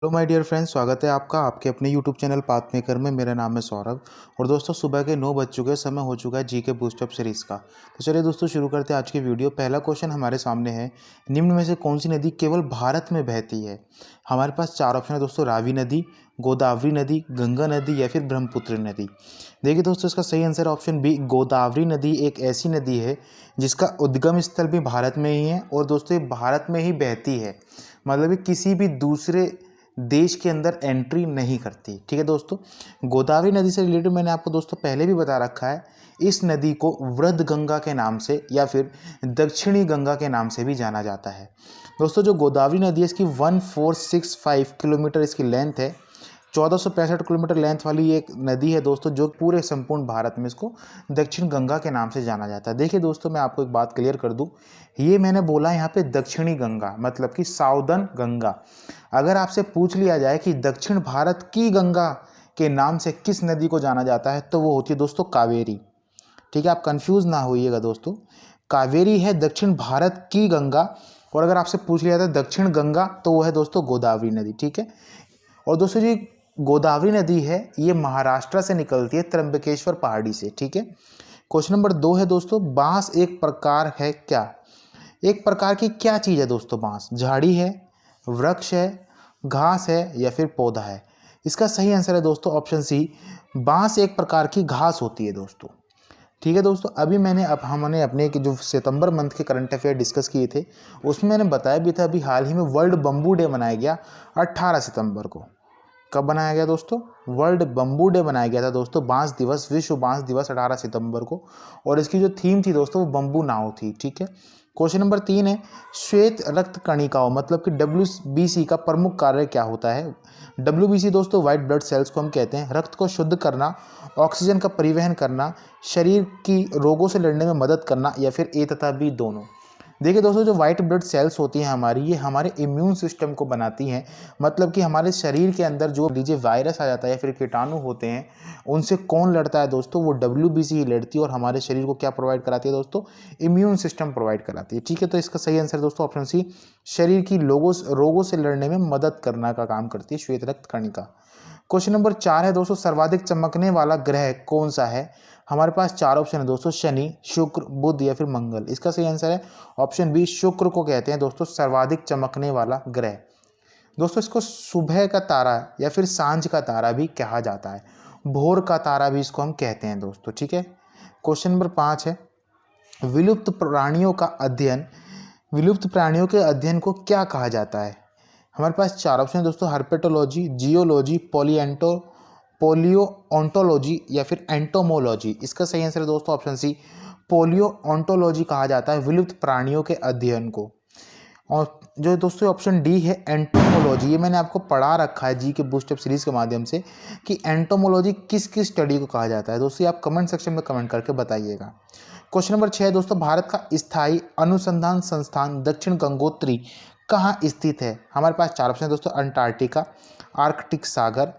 Hello my dear friends, स्वागत है आपका आपके अपने यूट्यूब चैनल पाथ मेकर में। मेरा नाम है सौरभ और दोस्तों सुबह के 9 बज चुके हैं, समय हो चुका है जी के बूस्टअप सीरीज़ का। तो चलिए दोस्तों शुरू करते हैं आज की वीडियो। पहला क्वेश्चन हमारे सामने है, निम्न में से कौन सी नदी केवल भारत में बहती है? हमारे पास 4 ऑप्शन है दोस्तों, रावी नदी, गोदावरी नदी, गंगा नदी या फिर ब्रह्मपुत्र नदी। देखिए दोस्तों, इसका सही आंसर ऑप्शन बी, गोदावरी नदी एक ऐसी नदी है जिसका उद्गम स्थल भी भारत में ही है और दोस्तों ये भारत में ही बहती है, मतलब कि किसी भी दूसरे देश के अंदर एंट्री नहीं करती। ठीक है दोस्तों, गोदावरी नदी से रिलेटेड मैंने आपको दोस्तों पहले भी बता रखा है, इस नदी को वृद्ध गंगा के नाम से या फिर दक्षिणी गंगा के नाम से भी जाना जाता है। दोस्तों जो गोदावरी नदी है इसकी 1465 किलोमीटर इसकी लेंथ है, 1465 किलोमीटर लेंथ वाली ये एक नदी है दोस्तों, जो पूरे संपूर्ण भारत में इसको दक्षिण गंगा के नाम से जाना जाता है। देखिए दोस्तों, मैं आपको एक बात क्लियर कर दूं, ये मैंने बोला यहाँ पे दक्षिणी गंगा, मतलब कि साउदर्न गंगा। अगर आपसे पूछ लिया जाए कि दक्षिण भारत की गंगा के नाम से किस नदी को जाना जाता है, तो वो होती है दोस्तों कावेरी। ठीक है, आप कंफ्यूज ना होइएगा दोस्तों, कावेरी है दक्षिण भारत की गंगा, और अगर आपसे पूछ लिया जाता है दक्षिण गंगा, तो वो है दोस्तों गोदावरी नदी। ठीक है, और दोस्तों जी गोदावरी नदी है ये महाराष्ट्र से निकलती है, त्र्यंबकेश्वर पहाड़ी से। ठीक है, क्वेश्चन नंबर 2 है दोस्तों, बांस एक प्रकार है क्या? एक प्रकार की क्या चीज़ है दोस्तों? बांस झाड़ी है, वृक्ष है, घास है या फिर पौधा है? इसका सही आंसर है दोस्तों ऑप्शन सी, बांस एक प्रकार की घास होती है दोस्तों। ठीक है दोस्तों, अभी हमने अपने जो सितंबर मंथ के करंट अफेयर डिस्कस किए थे, उसमें मैंने बताया भी था, अभी हाल ही में वर्ल्ड बम्बू डे मनाया गया 18 सितंबर को। कब बनाया गया दोस्तों? वर्ल्ड बम्बू डे बनाया गया था दोस्तों, बांस दिवस, विश्व बांस दिवस 18 सितंबर को, और इसकी जो थीम थी दोस्तों वो बम्बू नाव थी। ठीक है, क्वेश्चन नंबर 3 है, श्वेत रक्त कणिकाओं मतलब कि WBC का प्रमुख कार्य क्या होता है? WBC दोस्तों व्हाइट ब्लड सेल्स को हम कहते हैं, रक्त को शुद्ध करना, ऑक्सीजन का परिवहन करना, शरीर की रोगों से लड़ने में मदद करना या फिर ए तथा बी दोनों। देखिए दोस्तों, जो वाइट ब्लड सेल्स होती हैं हमारी, ये हमारे इम्यून सिस्टम को बनाती हैं, मतलब कि हमारे शरीर के अंदर जो लीजिए वायरस आ जाता है या फिर कीटाणु होते हैं, उनसे कौन लड़ता है दोस्तों? वो WBC ही लड़ती है, और हमारे शरीर को क्या प्रोवाइड कराती है दोस्तों? इम्यून सिस्टम प्रोवाइड कराती है। ठीक है, तो इसका सही आंसर दोस्तों ऑप्शन सी, शरीर की रोगों से लड़ने में मदद करना का काम करती है श्वेत रक्त कणिका। क्वेश्चन नंबर 4 है दोस्तों, सर्वाधिक चमकने वाला ग्रह कौन सा है? हमारे पास 4 ऑप्शन है दोस्तों, शनि, शुक्र, बुध या फिर मंगल। इसका सही आंसर है ऑप्शन बी, शुक्र को कहते हैं दोस्तों सर्वाधिक चमकने वाला ग्रह। दोस्तों इसको सुबह का तारा या फिर सांझ का तारा भी कहा जाता है, भोर का तारा भी इसको हम कहते हैं दोस्तों। ठीक है, क्वेश्चन नंबर 5 है, विलुप्त प्राणियों का अध्ययन, विलुप्त प्राणियों के अध्ययन को क्या कहा जाता है? हमारे पास 4 ऑप्शन है दोस्तों, हर्पेटोलॉजी, जियोलॉजी, पोलियोओंटोलॉजी या फिर एंटोमोलॉजी। इसका सही आंसर है दोस्तों ऑप्शन सी, पोलियोओंटोलॉजी कहा जाता है विलुप्त प्राणियों के अध्ययन को। और जो दोस्तों ऑप्शन डी है एंटोमोलॉजी, ये मैंने आपको पढ़ा रखा है जी के बूस्टअप सीरीज के माध्यम से कि एंटोमोलॉजी किस किस स्टडी को कहा जाता है। दोस्तों आप कमेंट सेक्शन में कमेंट करके बताइएगा। क्वेश्चन नंबर 6 दोस्तों, भारत का स्थायी अनुसंधान संस्थान दक्षिण गंगोत्री कहाँ स्थित है? हमारे पास 4 ऑप्शन है दोस्तों, अंटार्कटिका, आर्कटिक सागर,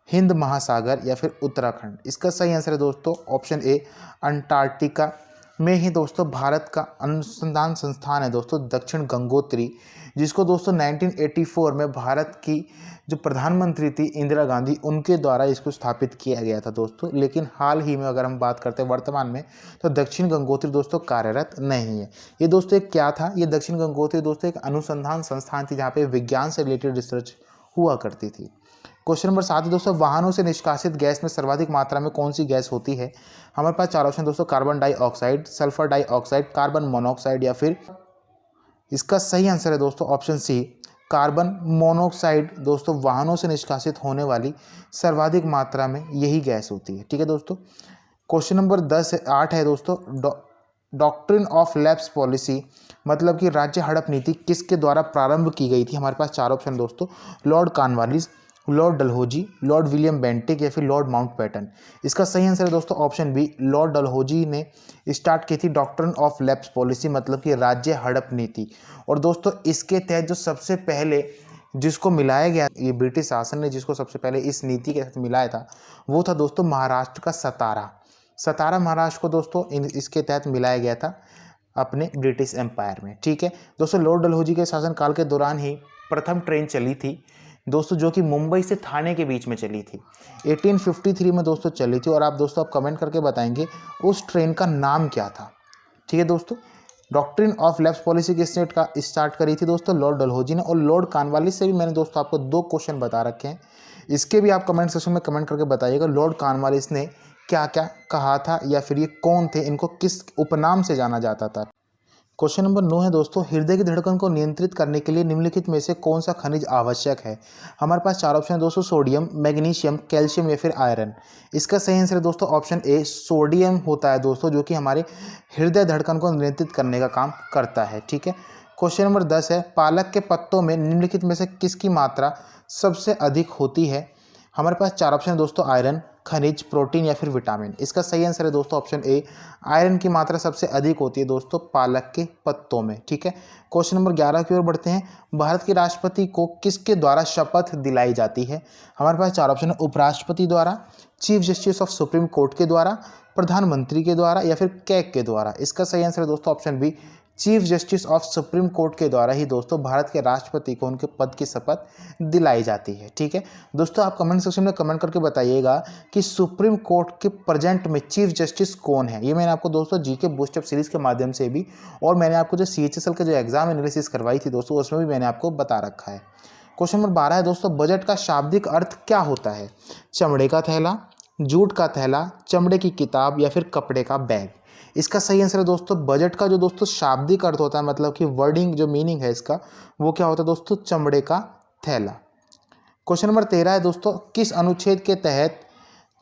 हिंद महासागर या फिर उत्तराखंड। इसका सही आंसर है दोस्तों ऑप्शन ए, अंटार्कटिका में ही दोस्तों भारत का अनुसंधान संस्थान है दोस्तों दक्षिण गंगोत्री, जिसको दोस्तों 1984 में भारत की जो प्रधानमंत्री थी इंदिरा गांधी, उनके द्वारा इसको स्थापित किया गया था दोस्तों। लेकिन हाल ही में अगर हम बात करते हैं वर्तमान में, तो दक्षिण गंगोत्री दोस्तों कार्यरत नहीं है। ये दोस्तों एक क्या था? ये दक्षिण गंगोत्री दोस्तों एक अनुसंधान संस्थान थी जहाँ पे विज्ञान से रिलेटेड रिसर्च हुआ करती थी। क्वेश्चन नंबर 7 दोस्तों, वाहनों से निष्कासित गैस में सर्वाधिक मात्रा में कौन सी गैस होती है? हमारे पास 4 ऑप्शन दोस्तों, carbon dioxide, sulphur dioxide, carbon monoxide या फिर, इसका सही आंसर है दोस्तों ऑप्शन सी, कार्बन मोनोऑक्साइड। दोस्तों वाहनों से निष्कासित होने वाली सर्वाधिक मात्रा में यही गैस होती है। ठीक है दोस्तों, क्वेश्चन नंबर 8 है दोस्तों, डॉक्ट्रिन ऑफ लैप्स पॉलिसी मतलब कि राज्य हड़प नीति किसके द्वारा प्रारंभ की गई थी? हमारे पास 4 ऑप्शन दोस्तों, Lord Cornwallis, Lord Dalhousie, Lord William Bentinck या फिर लॉर्ड माउंटबेटन। इसका सही आंसर है दोस्तों ऑप्शन बी, लॉर्ड डलहौजी ने स्टार्ट की थी डॉक्ट्रिन ऑफ लैप्स पॉलिसी मतलब कि राज्य हड़प नीति। और दोस्तों इसके तहत जो सबसे पहले जिसको मिलाया गया, ये ब्रिटिश शासन ने जिसको सबसे पहले इस नीति के तहत मिलाया था, वो था दोस्तों महाराष्ट्र का सतारा महाराष्ट्र को दोस्तों इसके तहत मिलाया गया था अपने ब्रिटिश एम्पायर में। ठीक है दोस्तों, लॉर्ड डलहौजी के शासनकाल के दौरान ही प्रथम ट्रेन चली थी दोस्तों, जो कि मुंबई से थाने के बीच में चली थी। 1853 में दोस्तों चली थी। और आप दोस्तों आप कमेंट करके बताएंगे उस ट्रेन का नाम क्या था। ठीक है दोस्तों। डॉक्ट्रिन ऑफ लेफ्ट पॉलिसी की स्टार्ट करी थी दोस्तों लॉर्ड डलहौजी ने। और लॉर्ड कॉर्नवालिस से भी मैंने दोस्तों आपको 2 क्वेश्चन बता रखे हैं, इसके भी आप कमेंट सेक्शन में कमेंट करके बताइएगा लॉर्ड कॉर्नवालिस ने क्या क्या कहा था, या फिर ये कौन थे, इनको किस उपनाम से जाना जाता था। क्वेश्चन नंबर 9 है दोस्तों, हृदय की धड़कन को नियंत्रित करने के लिए निम्नलिखित में से कौन सा खनिज आवश्यक है। हमारे पास 4 ऑप्शन है दोस्तों, सोडियम, मैग्नीशियम, कैल्शियम या फिर आयरन। इसका सही आंसर है दोस्तों ऑप्शन ए, सोडियम होता है दोस्तों, जो कि हमारे हृदय धड़कन को नियंत्रित करने का काम करता है। ठीक है। क्वेश्चन नंबर 10 है, पालक के पत्तों में निम्नलिखित में से किसकी मात्रा सबसे अधिक होती है। हमारे पास 4 ऑप्शन है दोस्तों, आयरन, खनिज, प्रोटीन या फिर विटामिन। इसका सही आंसर है दोस्तों ऑप्शन ए, आयरन की मात्रा सबसे अधिक होती है दोस्तों पालक के पत्तों में। ठीक है। क्वेश्चन नंबर 11 की ओर बढ़ते हैं, भारत के राष्ट्रपति को किसके द्वारा शपथ दिलाई जाती है। हमारे पास 4 ऑप्शन है, उपराष्ट्रपति द्वारा, chief justice of supreme court के द्वारा, प्रधानमंत्री के द्वारा या फिर कैग के द्वारा। इसका सही आंसर है दोस्तों option b, chief justice of supreme court के द्वारा ही दोस्तों भारत के राष्ट्रपति को उनके पद की शपथ दिलाई जाती है। ठीक है दोस्तों, आप कमेंट सेक्शन में कमेंट करके बताइएगा कि सुप्रीम कोर्ट के प्रेजेंट में चीफ जस्टिस कौन है। ये मैंने आपको दोस्तों जीके बूस्ट अप सीरीज के माध्यम से भी, और मैंने आपको जो CHSL का जो एग्जाम एनालिसिस करवाई थी दोस्तों, उसमें भी मैंने आपको बता रखा है। क्वेश्चन नंबर 12 है दोस्तों, बजट का शाब्दिक अर्थ क्या होता है। चमड़े का थैला, जूट का थैला, चमड़े की किताब या फिर कपड़े का बैग। इसका सही आंसर है दोस्तों, बजट का जो दोस्तों शाब्दिक अर्थ होता है, मतलब कि वर्डिंग जो मीनिंग है इसका, वो क्या होता है दोस्तों, चमड़े का थैला। क्वेश्चन नंबर 13 है दोस्तों, किस अनुच्छेद के तहत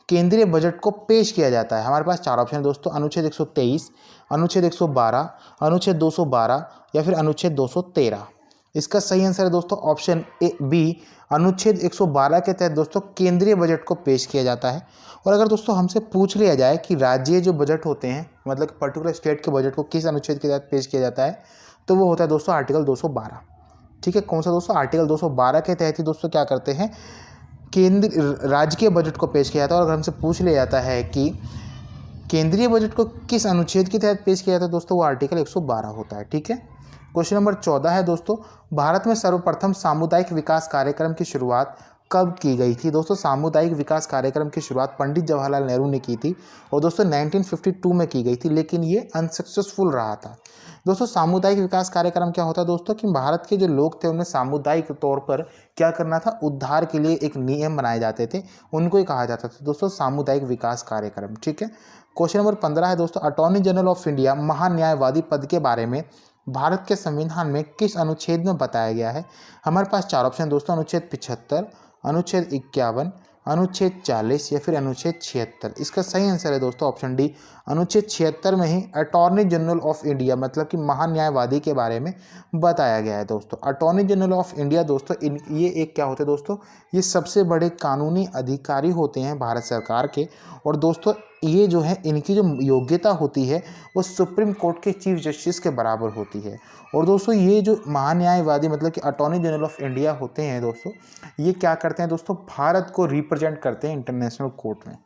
केंद्रीय बजट को पेश किया जाता है। हमारे पास 4 ऑप्शन है दोस्तों, अनुच्छेद 123, अनुच्छेद 112, अनुच्छेद 212 या फिर अनुच्छेद 213। इसका सही आंसर है दोस्तों ऑप्शन ए बी, अनुच्छेद 112 के तहत दोस्तों केंद्रीय बजट को पेश किया जाता है। और अगर दोस्तों हमसे पूछ लिया जाए कि राज्य जो बजट होते हैं, मतलब पर्टिकुलर स्टेट के बजट को किस अनुच्छेद के तहत पेश किया जाता है, तो वो होता है दोस्तों आर्टिकल 212। ठीक है, कौन सा दोस्तों, आर्टिकल 212 के तहत ही दोस्तों क्या करते हैं, केंद्र राज्य के बजट को पेश किया जाता है। और अगर हमसे पूछ लिया जाता है कि केंद्रीय बजट को किस अनुच्छेद के तहत पेश किया जाता है दोस्तों, वो आर्टिकल 112 होता है। ठीक है। क्वेश्चन नंबर 14 है दोस्तों, भारत में सर्वप्रथम सामुदायिक विकास कार्यक्रम की शुरुआत कब की गई थी। दोस्तों, सामुदायिक विकास कार्यक्रम की शुरुआत पंडित जवाहरलाल नेहरू ने की थी और दोस्तों 1952 में की गई थी, लेकिन ये अनसक्सेसफुल रहा था। दोस्तों, सामुदायिक विकास कार्यक्रम क्या होता है दोस्तों, कि भारत के जो लोग थे उन्हें सामुदायिक तौर पर क्या करना था, उद्धार के लिए एक नियम बनाए जाते थे, उनको ही कहा जाता था दोस्तों सामुदायिक विकास कार्यक्रम। ठीक है। क्वेश्चन नंबर 15 है दोस्तों, अटॉर्नी जनरल ऑफ इंडिया महान्यायवादी पद के बारे में भारत के संविधान में किस अनुच्छेद में बताया गया है। हमारे पास 4 ऑप्शन दोस्तों, अनुच्छेद 75, अनुच्छेद 51, अनुच्छेद 40 या फिर अनुच्छेद 76। इसका सही आंसर है दोस्तों ऑप्शन डी, अनुच्छेद 76 में ही अटॉर्नी जनरल ऑफ इंडिया, मतलब कि महान्यायवादी के बारे में बताया गया है दोस्तों। अटॉर्नी जनरल ऑफ इंडिया दोस्तों ये एक क्या होते हैं दोस्तों, ये सबसे बड़े कानूनी अधिकारी होते हैं भारत सरकार के। और दोस्तों ये जो है, इनकी जो योग्यता होती है वो सुप्रीम कोर्ट के चीफ जस्टिस के बराबर होती है। और दोस्तों ये जो महान्यायवादी मतलब कि अटॉर्नी जनरल ऑफ इंडिया होते हैं दोस्तों, ये क्या करते हैं दोस्तों, भारत को रिप्रेजेंट करते हैं इंटरनेशनल कोर्ट में।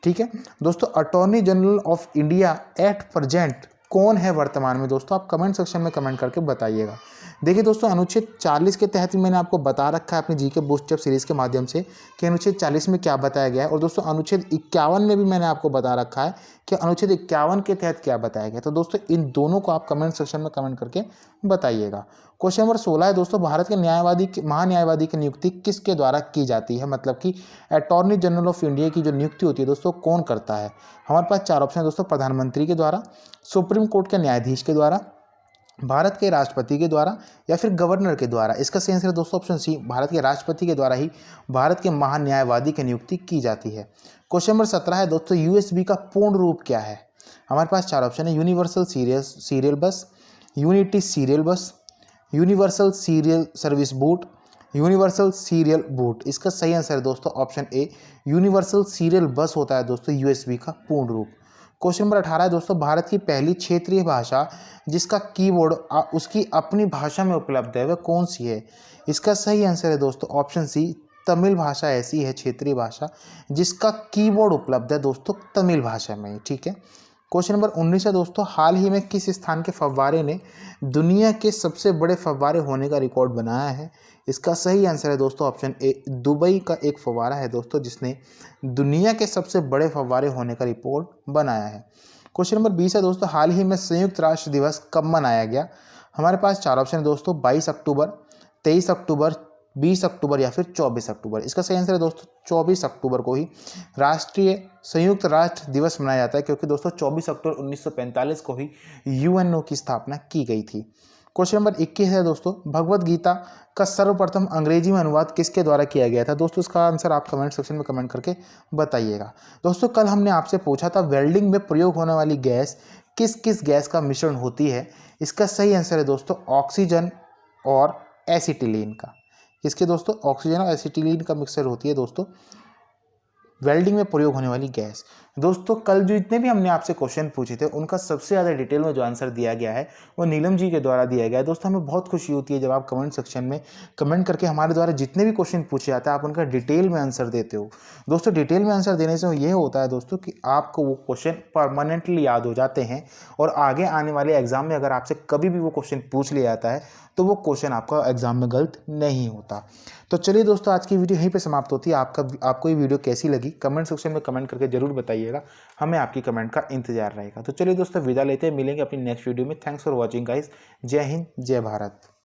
ठीक है दोस्तों, attorney general of India at present कौन है वर्तमान में दोस्तों, आप कमेंट सेक्शन में कमेंट करके बताइएगा। देखिए दोस्तों, अनुच्छेद 40 के तहत मैंने आपको बता रखा है अपनी जीके बूस्ट अप सीरीज के माध्यम से कि अनुच्छेद 40 में क्या बताया गया है। और दोस्तों अनुच्छेद 51 में भी मैंने आपको बता रखा है कि अनुच्छेद 51 के तहत क्या बताया गया। तो दोस्तों इन दोनों को आप कमेंट सेक्शन में कमेंट करके बताइएगा। क्वेश्चन नंबर 16 है दोस्तों, भारत के महान्यायवादी की नियुक्ति किसके द्वारा की जाती है, मतलब कि अटॉर्नी जनरल ऑफ इंडिया की जो नियुक्ति होती है दोस्तों कौन करता है। हमारे पास 4 ऑप्शन है दोस्तों, प्रधानमंत्री के द्वारा, सुप्रीम कोर्ट के न्यायाधीश के द्वारा, भारत के राष्ट्रपति के द्वारा या फिर गवर्नर के द्वारा। इसका सही आंसर है दोस्तों ऑप्शन सी, भारत के राष्ट्रपति के द्वारा ही भारत के महान्यायवादी की नियुक्ति की जाती है। क्वेश्चन नंबर 17 है दोस्तों, यूएसबी का पूर्ण रूप क्या है। हमारे पास 4 ऑप्शन है, यूनिवर्सल सीरियल बस, यूनिटी सीरियल बस, universal serial service boot, universal serial boot. इसका सही आंसर है दोस्तों ऑप्शन ए, यूनिवर्सल सीरियल बस होता है दोस्तों यूएसबी का पूर्ण रूप। क्वेश्चन नंबर 18 है दोस्तों, भारत की पहली क्षेत्रीय भाषा जिसका कीबोर्ड उसकी अपनी भाषा में उपलब्ध है वह कौन सी है। इसका सही आंसर है दोस्तों ऑप्शन सी, तमिल भाषा ऐसी है क्षेत्रीय भाषा जिसका कीबोर्ड उपलब्ध है दोस्तों तमिल भाषा में। ठीक है। क्वेश्चन नंबर 19 है दोस्तों, हाल ही में किस स्थान के फव्वारे ने दुनिया के सबसे बड़े फव्वारे होने का रिकॉर्ड बनाया है? इसका सही आंसर है दोस्तों ऑप्शन ए, दुबई का एक फव्वारा है दोस्तों जिसने दुनिया के सबसे बड़े फव्वारे होने का रिकॉर्ड बनाया है। क्वेश्चन नंबर 20 है दोस्तों, हाल ही में संयुक्त राष्ट्र दिवस कब मनाया गया? हमारे पास चार ऑप्शन है दोस्तों, 22 अक्टूबर, 23 अक्टूबर, 20 अक्टूबर या फिर 24 अक्टूबर। इसका सही आंसर है दोस्तों 24 अक्टूबर को ही राष्ट्रीय संयुक्त राष्ट्र दिवस मनाया जाता है, क्योंकि दोस्तों 24 अक्टूबर 1945 को ही यूएनओ की स्थापना की गई थी। क्वेश्चन नंबर 21 है दोस्तों, भगवत गीता का सर्वप्रथम अंग्रेजी में अनुवाद किसके द्वारा किया गया था? दोस्तों इसका आंसर आप कमेंट सेक्शन में कमेंट करके बताइएगा। दोस्तों कल हमने आपसे पूछा था वेल्डिंग में प्रयोग होने वाली गैस किस किस गैस का मिश्रण होती है? इसका सही आंसर है दोस्तों ऑक्सीजन और एसिटिलीन का। किसके दोस्तों? ऑक्सीजन और एसिटिलीन का मिक्सचर होती है दोस्तों वेल्डिंग में प्रयोग होने वाली गैस। दोस्तों कल जो इतने भी हमने आपसे क्वेश्चन पूछे थे उनका सबसे ज़्यादा डिटेल में जो आंसर दिया गया है वो नीलम जी के द्वारा दिया गया है। दोस्तों हमें बहुत खुशी होती है जब आप कमेंट सेक्शन में कमेंट करके हमारे द्वारा जितने भी क्वेश्चन पूछे जाते हैं आप उनका डिटेल में आंसर देते हो। दोस्तों डिटेल में आंसर देने से ये होता है दोस्तों कि आपको वो क्वेश्चन परमानेंटली याद हो जाते हैं और आगे आने वाले एग्जाम में अगर आपसे कभी भी वो क्वेश्चन पूछ लिया जाता है तो वो क्वेश्चन आपका एग्जाम में गलत नहीं होता। तो चलिए दोस्तों आज की वीडियो यहीं पे समाप्त होती है। आपको ये वीडियो कैसी लगी कमेंट सेक्शन में कमेंट करके जरूर बताइएगा, हमें आपकी कमेंट का इंतजार रहेगा। तो चलिए दोस्तों विदा लेते हैं, मिलेंगे अपनी नेक्स्ट वीडियो में। Thanks for watching guys. जय हिंद, जय भारत।